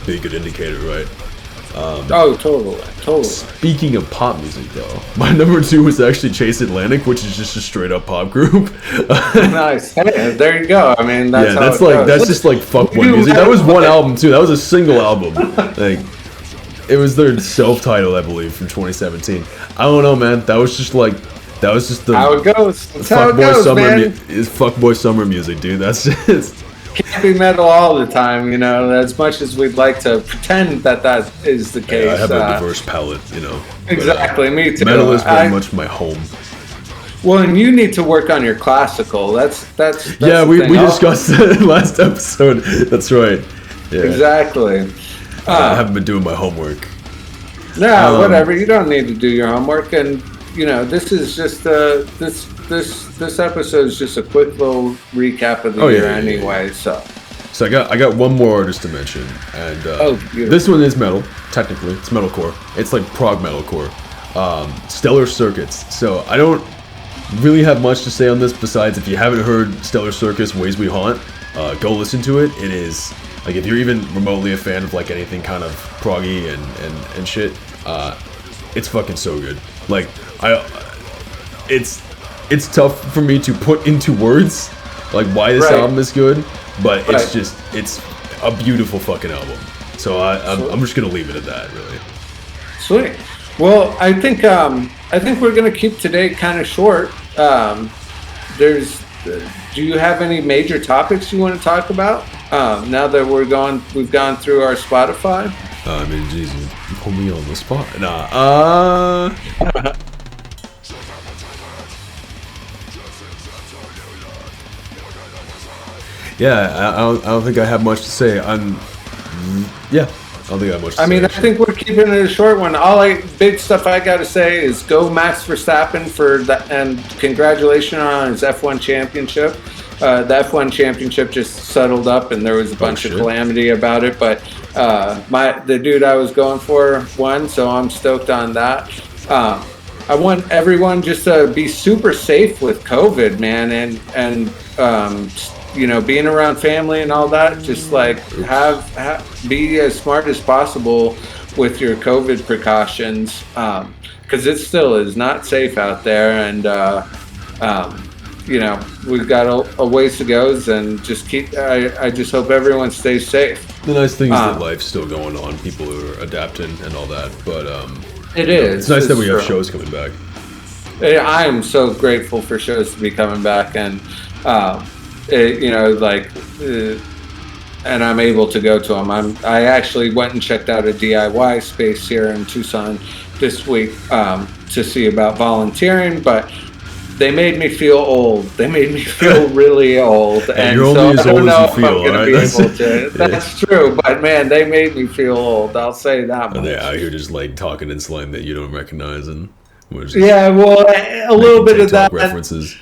[SPEAKER 2] be a good indicator, right?
[SPEAKER 1] Totally.
[SPEAKER 2] Speaking of pop music, though, my number 2 was actually Chase Atlantic, which is just a straight up pop group.
[SPEAKER 1] Nice. Hey, there you go. I mean, that's
[SPEAKER 2] just like fuckboy music. That was one album too. That was a single album. Like, it was their self-titled, I believe, from 2017. I don't know, man. That was just the
[SPEAKER 1] how it goes. That's how it goes, man.
[SPEAKER 2] Fuckboy summer music, dude. That's just.
[SPEAKER 1] Can't be metal all the time, you know, as much as we'd like to pretend that is the case.
[SPEAKER 2] Yeah, I have a diverse palette, you know.
[SPEAKER 1] Exactly, me too.
[SPEAKER 2] Metal is very much my home.
[SPEAKER 1] Well, and you need to work on your classical. That's
[SPEAKER 2] yeah, we discussed that last episode. That's right. Yeah.
[SPEAKER 1] Exactly.
[SPEAKER 2] I haven't been doing my homework.
[SPEAKER 1] No, whatever. You don't need to do your homework, and you know, this is just this episode is just a quick little recap of the year anyway. So
[SPEAKER 2] I got one more artist to mention, and this one is metal. Technically, it's metalcore. It's like prog metalcore. Stellar Circuits. So I don't really have much to say on this besides, if you haven't heard Stellar Circus Ways We Haunt, go listen to it. It is like, if you're even remotely a fan of like anything kind of proggy and shit, it's fucking so good. Like, it's tough for me to put into words like why this album is good, but it's a beautiful fucking album. So I'm just gonna leave it at that, really.
[SPEAKER 1] Sweet. Well, I think we're gonna keep today kind of short. Do you have any major topics you want to talk about now that we've gone through our Spotify?
[SPEAKER 2] I mean, Jesus, you put me on the spot. Nah. Yeah, I don't think I have much to say. I don't think I have much to say.
[SPEAKER 1] I mean, I think we're keeping it a short one. Big stuff I got to say is go Max Verstappen and congratulations on his F1 championship. The F1 championship just settled up, and there was a bunch of calamity about it. But the dude I was going for won, so I'm stoked on that. I want everyone just to be super safe with COVID, man, and you know, being around family and all that. Just like be as smart as possible with your COVID precautions, because it still is not safe out there, and you know, we've got a ways to go, and just I just hope everyone stays safe.
[SPEAKER 2] The nice thing is that life's still going on. People are adapting and all that, but
[SPEAKER 1] it is.
[SPEAKER 2] It's nice that we have shows coming back.
[SPEAKER 1] I am so grateful for shows to be coming back, and you know, like, and I'm able to go to them. I actually went and checked out a DIY space here in Tucson this week to see about volunteering, but they made me feel old. They made me feel really old, and
[SPEAKER 2] you're
[SPEAKER 1] so
[SPEAKER 2] only as
[SPEAKER 1] I don't
[SPEAKER 2] old
[SPEAKER 1] know
[SPEAKER 2] as
[SPEAKER 1] if
[SPEAKER 2] you
[SPEAKER 1] I'm
[SPEAKER 2] feel,
[SPEAKER 1] going
[SPEAKER 2] right?
[SPEAKER 1] to be able to. That's true, but man, they made me feel old. I'll say that much.
[SPEAKER 2] And they're out here just like talking in slang that you don't recognize, and
[SPEAKER 1] yeah, well, a little bit of that
[SPEAKER 2] references.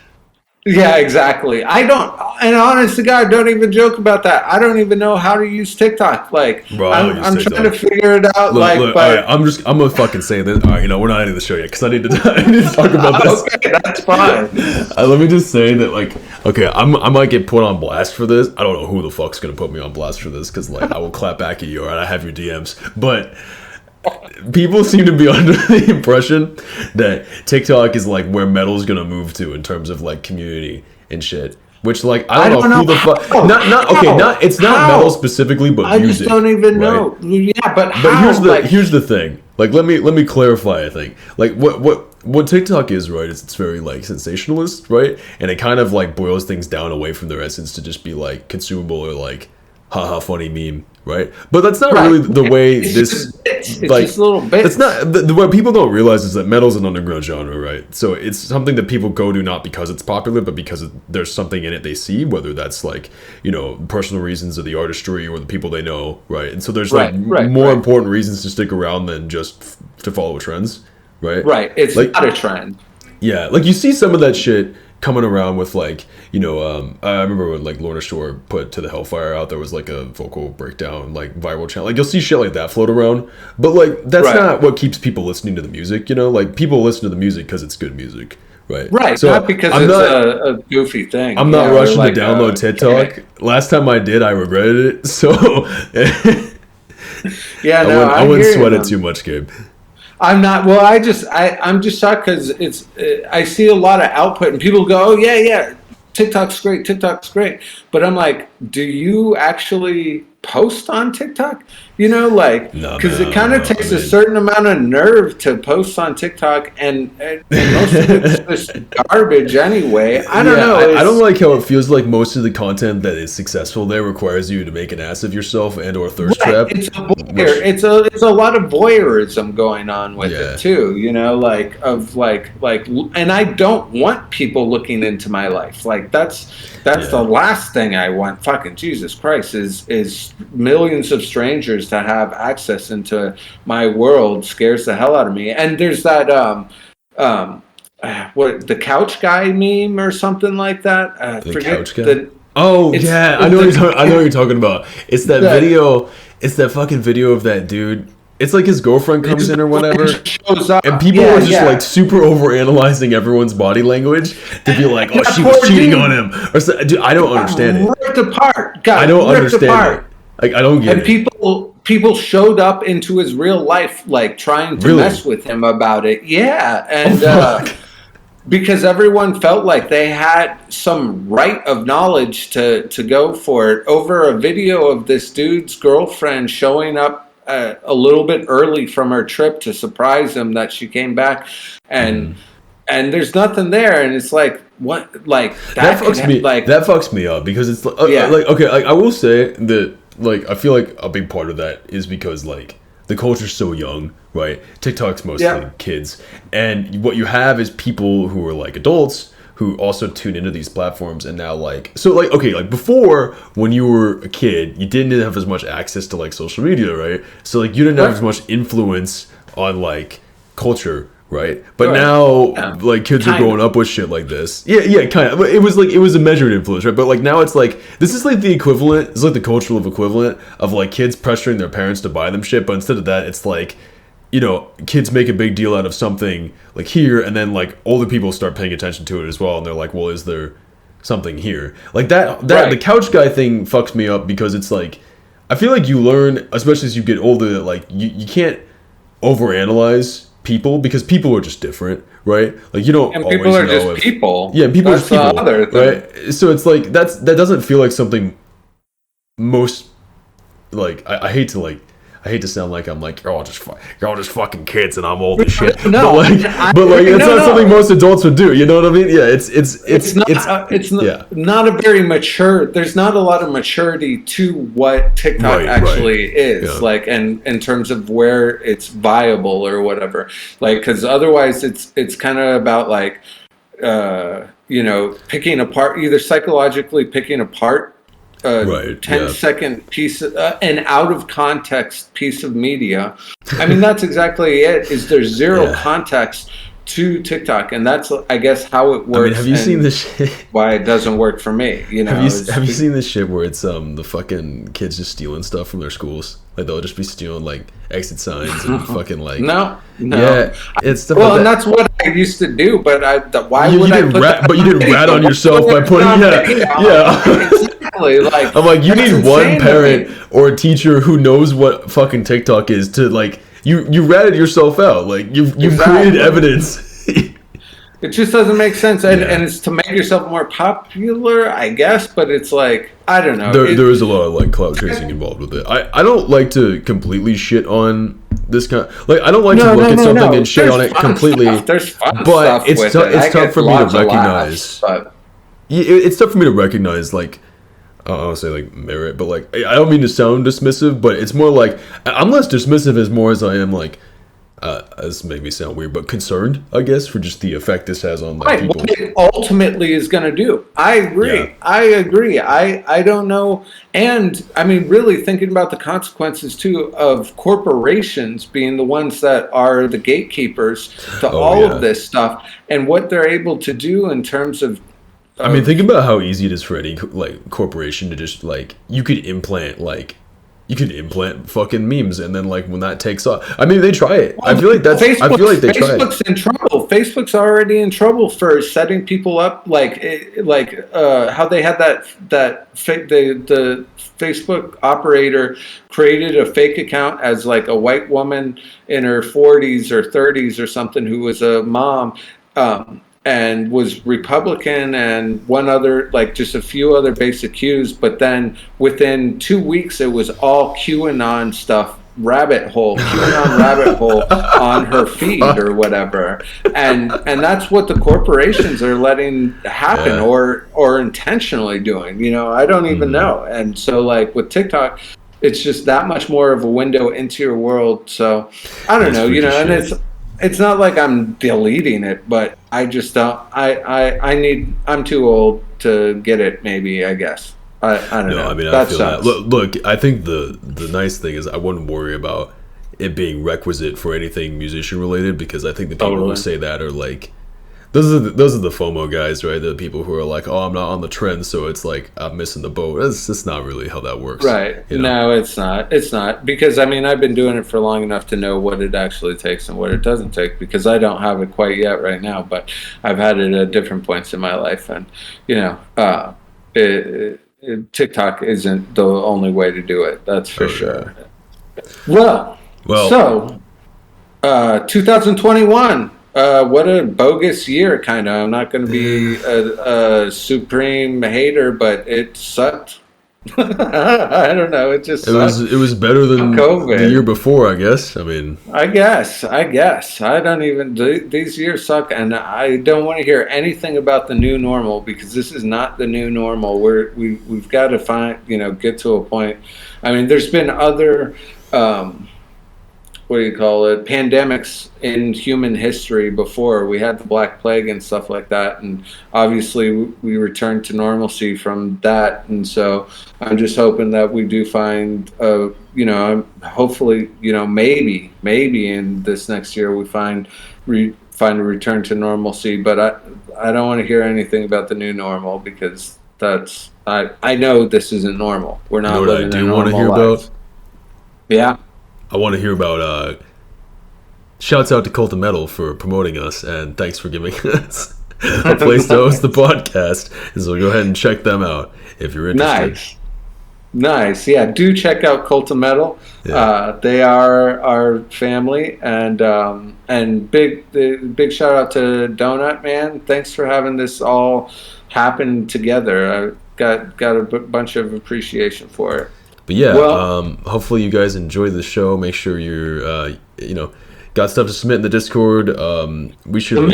[SPEAKER 1] Yeah, exactly. I don't, and honest to God, don't even joke about that. I don't even know how to use TikTok. Like,
[SPEAKER 2] Bro, I don't use
[SPEAKER 1] I'm
[SPEAKER 2] TikTok.
[SPEAKER 1] trying to figure it out.
[SPEAKER 2] Look, all right, I'm gonna fucking say this. All right, we're not ending the show yet because I need to talk about this.
[SPEAKER 1] Okay, that's fine.
[SPEAKER 2] Let me just say that, like, okay, I might get put on blast for this. I don't know who the fuck's gonna put me on blast for this because, like, I will clap back at you. All right, I have your DMs, but people seem to be under the impression that TikTok is like where metal's gonna move to in terms of like community and shit. Which, like, I don't know who the fuck. It's not metal specifically, but
[SPEAKER 1] I
[SPEAKER 2] music.
[SPEAKER 1] just don't even know. Yeah, but how?
[SPEAKER 2] Here's the thing. Like, let me clarify a thing. Like, what TikTok is, right? Is it's very like sensationalist, right? And it kind of like boils things down away from their essence to just be like consumable or like, haha, funny meme. Right, but that's not really the way
[SPEAKER 1] it's
[SPEAKER 2] like
[SPEAKER 1] just little bits.
[SPEAKER 2] That's not what people don't realize is that metal's an underground genre, right? So it's something that people go to not because it's popular, but because there's something in it they see, whether that's like personal reasons or the artistry or the people they know, right? And so there's more important reasons to stick around than just to follow trends, right?
[SPEAKER 1] Right, it's like, not a trend.
[SPEAKER 2] Yeah, like you see some of that shit coming around with like I remember when like Lorna Shore put To the Hellfire out, there was like a vocal breakdown like viral channel, like you'll see shit like that float around, but like that's not what keeps people listening to the music. Like people listen to the music because it's good music, right?
[SPEAKER 1] So not because it's a goofy thing.
[SPEAKER 2] I'm not rushing to download TikTok. Last time I did, I regretted it, so I wouldn't sweat it too much, Gabe.
[SPEAKER 1] I'm not. Well, I'm just shocked because I see a lot of output and people go, oh yeah, TikTok's great, but I'm like, do you actually post on TikTok? Because it kind of takes a certain amount of nerve to post on TikTok, and most of it's just garbage anyway. I don't know.
[SPEAKER 2] I don't like how it feels like most of the content that is successful there requires you to make an ass of yourself and or thirst trap.
[SPEAKER 1] It's a lot of voyeurism going on with it too. And I don't want people looking into my life. Like that's the last thing I want. Fucking Jesus Christ is millions of strangers to have access into my world scares the hell out of me. And there's that the couch guy meme or something like that.
[SPEAKER 2] Couch guy? I know what you're talking about. It's that video. It's that fucking video of that dude. It's like his girlfriend comes in or whatever, and people are just like super overanalyzing everyone's body language to be like, "Oh, she was cheating on him." Or so, dude, I don't understand it.
[SPEAKER 1] Ripped apart.
[SPEAKER 2] I don't understand it. Like I don't get it.
[SPEAKER 1] And people showed up into his real life, like trying to mess with him about it. Yeah, and because everyone felt like they had some right of knowledge to go for it over a video of this dude's girlfriend showing up a little bit early from her trip to surprise him that she came back, and there's nothing there, and it's like what, like
[SPEAKER 2] that fucks me up because it's like okay, like I will say that like I feel like a big part of that is because like the culture's so young, right? TikTok's mostly kids, and what you have is people who are like adults who also tune into these platforms, and now like before, when you were a kid, you didn't have as much access to like social media, right? So like you didn't have as much influence on like culture, right? But now like kids are growing up with shit like this. Yeah, kind of. It was a measured influence, right? But like now it's like this is like the equivalent. It's like the cultural equivalent of like kids pressuring their parents to buy them shit, but instead of that, it's like, kids make a big deal out of something like here, and then like older people start paying attention to it as well, and they're like, well, is there something here? Like that the couch guy thing fucks me up because it's like, I feel like you learn, especially as you get older, that like you can't overanalyze people because people are just different, right? Like you don't
[SPEAKER 1] always know. And people are just people.
[SPEAKER 2] Yeah, people are just people, right? So it's like that doesn't feel like something most like I hate to sound like I'm like you're all just fucking kids and I'm old as shit.
[SPEAKER 1] No,
[SPEAKER 2] but it's not something most adults would do. You know what I mean? Yeah, it's
[SPEAKER 1] not a very mature. There's not a lot of maturity to what TikTok actually is. Yeah. Like, and in terms of where it's viable or whatever. Like, because otherwise it's kind of about like picking apart, either psychologically picking apart 10-second piece, an out of context piece of media. I mean, that's exactly it. Is there's zero context to TikTok, and that's, I guess, how it works. I mean,
[SPEAKER 2] have you seen this shit?
[SPEAKER 1] Why it doesn't work for me? You know,
[SPEAKER 2] have you seen this shit where it's the fucking kids just stealing stuff from their schools? Like they'll just be stealing like exit signs and fucking like
[SPEAKER 1] no,
[SPEAKER 2] yeah, it's stuff.
[SPEAKER 1] Well,
[SPEAKER 2] like
[SPEAKER 1] and that's what I used to do, but why
[SPEAKER 2] you
[SPEAKER 1] would I?
[SPEAKER 2] But you didn't rat on yourself by putting yeah.
[SPEAKER 1] Exactly. Like
[SPEAKER 2] I'm like, you need one parent or a teacher who knows what fucking TikTok is to like. You ratted yourself out. Like you've created evidence.
[SPEAKER 1] It just doesn't make sense, and it's to make yourself more popular, I guess. But it's like, I don't know.
[SPEAKER 2] There is a lot of like clout chasing involved with it. I don't like to completely shit on this kind. Like I don't like to look at something and shit on it completely.
[SPEAKER 1] There's fun
[SPEAKER 2] but
[SPEAKER 1] stuff
[SPEAKER 2] it's
[SPEAKER 1] with it.
[SPEAKER 2] It's tough for me to recognize. It's tough for me to recognize like. I don't want to say like merit, but like I don't mean to sound dismissive, but it's more like I'm less dismissive as more as I am like this made me sound weird, but concerned, I guess, for just the effect this has on like people.
[SPEAKER 1] What it ultimately is going to do. I agree. Yeah. I agree. I don't know, and I mean really thinking about the consequences too of corporations being the ones that are the gatekeepers to all of this stuff and what they're able to do in terms of.
[SPEAKER 2] I mean, think about how easy it is for any like corporation to just like you could implant fucking memes, and then like when that takes off, I mean they try it. I feel like they try it.
[SPEAKER 1] Facebook's in trouble. Facebook's already in trouble for setting people up like how they had the Facebook operator created a fake account as like a white woman in her 40s or 30s or something who was a mom. And was Republican and one other, like just a few other basic cues. But then within 2 weeks, it was all QAnon stuff, QAnon rabbit hole on her feed or whatever. And that's what the corporations are letting happen or intentionally doing. You know, I don't even know. And so like with TikTok, it's just that much more of a window into your world. So I don't know, you know, and it's not like I'm deleting it, but I just don't. I'm too old to get it. Maybe I guess. I don't know.
[SPEAKER 2] I mean, I feel that. Look. I think the nice thing is I wouldn't worry about it being requisite for anything musician related, because I think the people who say that are like those are the FOMO guys, right? The people who are like, oh, I'm not on the trend, so it's like I'm missing the boat. It's just not really how that works,
[SPEAKER 1] right? You know? No, it's not. It's not, because I mean I've been doing it for long enough to know what it actually takes and what it doesn't take. Because I don't have it quite yet right now, but I've had it at different points in my life, and you know, TikTok isn't the only way to do it. That's for sure. Well, so 2021. What a bogus year, kind of. I'm not going to be a supreme hater, but it sucked. I don't know. It just sucked.
[SPEAKER 2] It was better than COVID. The year before, I guess. I mean,
[SPEAKER 1] I guess. I don't even. These years suck, and I don't want to hear anything about the new normal, because this is not the new normal. We've got to get to a point. I mean, there's been other. What do you call it? Pandemics in human history before. We had the Black Plague and stuff like that, and obviously we returned to normalcy from that. And so I'm just hoping that we do find, hopefully, maybe in this next year we find a return to normalcy. But I don't want to hear anything about the new normal, because that's I know this isn't normal. We're not living a normal life. Yeah.
[SPEAKER 2] I want to hear about shouts out to Cult of Metal for promoting us, and thanks for giving us a place to host the podcast. So go ahead and check them out if you're interested.
[SPEAKER 1] Nice. Yeah, do check out Cult of Metal. Yeah. They are our family, and big shout out to Donut Man. Thanks for having this all happen together. I got a bunch of appreciation for it.
[SPEAKER 2] But yeah, hopefully you guys enjoy the show. Make sure you're, got stuff to submit in the Discord. We should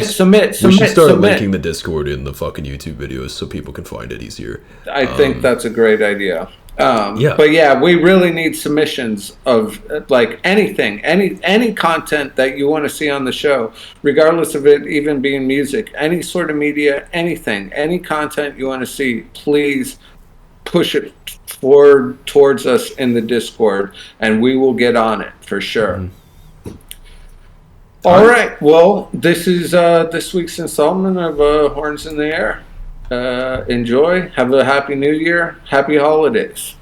[SPEAKER 2] start linking the Discord in the fucking YouTube videos so people can find it easier.
[SPEAKER 1] I think that's a great idea. But yeah, we really need submissions of like anything, any content that you want to see on the show, regardless of it even being music, any sort of media, anything, any content you want to see. Please push it forward towards us in the Discord, and we will get on it for sure. All right. Well, this is this week's installment of Horns in the Air. Enjoy. Have a happy New Year. Happy holidays.